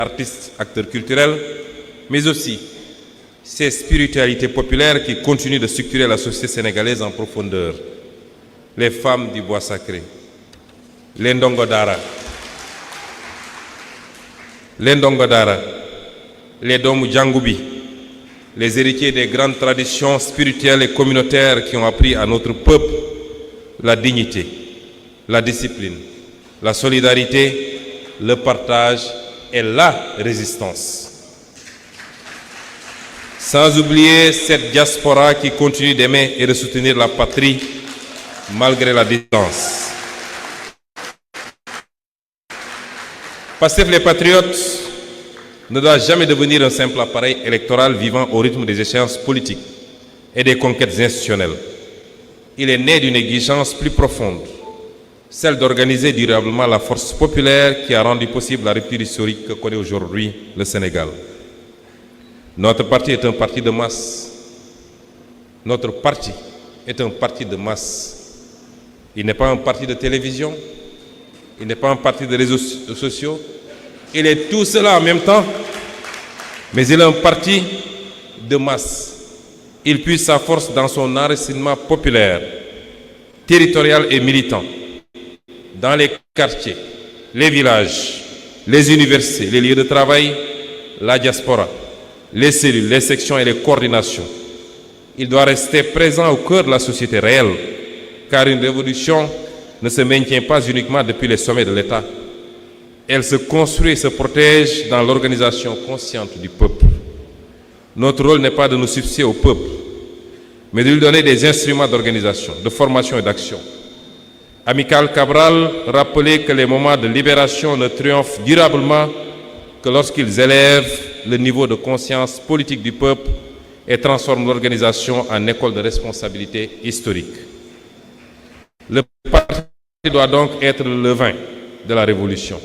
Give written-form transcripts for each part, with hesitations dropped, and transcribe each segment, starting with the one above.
artistes, acteurs culturels, mais aussi ces spiritualités populaires qui continuent de structurer la société sénégalaise en profondeur. Les femmes du bois sacré, les ndongodara, les Domou Djangoubi, les héritiers des grandes traditions spirituelles et communautaires qui ont appris à notre peuple la dignité, la discipline, la solidarité, le partage et la résistance. Sans oublier cette diaspora qui continue d'aimer et de soutenir la patrie malgré la distance. Pastef les patriotes ne doit jamais devenir un simple appareil électoral vivant au rythme des échéances politiques et des conquêtes institutionnelles. Il est né d'une exigence plus profonde, celle d'organiser durablement la force populaire qui a rendu possible la rupture historique que connaît aujourd'hui le Sénégal. Notre parti est un parti de masse. Notre parti est un parti de masse. Il n'est pas un parti de télévision, il n'est pas un parti de réseaux sociaux, il est tout cela en même temps, mais il est un parti de masse. Il puise sa force dans son enracinement populaire, territorial et militant, dans les quartiers, les villages, les universités, les lieux de travail, la diaspora, les cellules, les sections et les coordinations. Il doit rester présent au cœur de la société réelle, car une révolution ne se maintient pas uniquement depuis les sommets de l'État. Elle se construit et se protège dans l'organisation consciente du peuple. Notre rôle n'est pas de nous substituer au peuple, mais de lui donner des instruments d'organisation, de formation et d'action. Amical Cabral rappelait que les moments de libération ne triomphent durablement que lorsqu'ils élèvent le niveau de conscience politique du peuple et transforment l'organisation en école de responsabilité historique. Le parti doit donc être le levain de la révolution.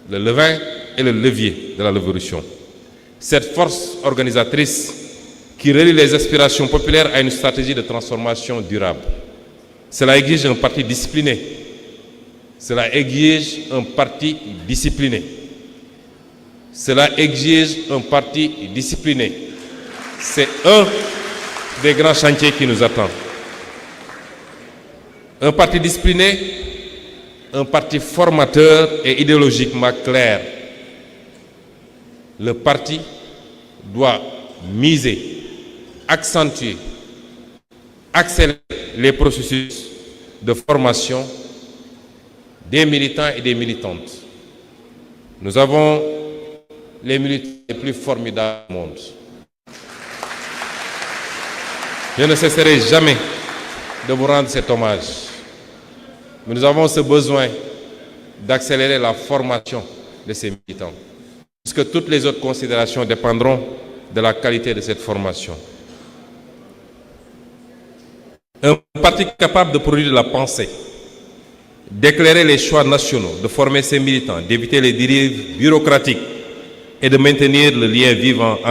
Le levain est le levier de la révolution. Cette force organisatrice qui relie les aspirations populaires à une stratégie de transformation durable. Cela exige un parti discipliné. Cela exige un parti discipliné. Cela exige un parti discipliné. C'est un des grands chantiers qui nous attend. Un parti discipliné, un parti formateur et idéologiquement clair. Le parti doit miser, accentuer, accélérer les processus de formation des militants et des militantes. Nous avons les militants les plus formidables du monde. Je ne cesserai jamais de vous rendre cet hommage. Mais nous avons ce besoin d'accélérer la formation de ces militants, puisque toutes les autres considérations dépendront de la qualité de cette formation. Un parti capable de produire de la pensée, d'éclairer les choix nationaux, de former ses militants, d'éviter les dérives bureaucratiques et de maintenir le lien vivant entre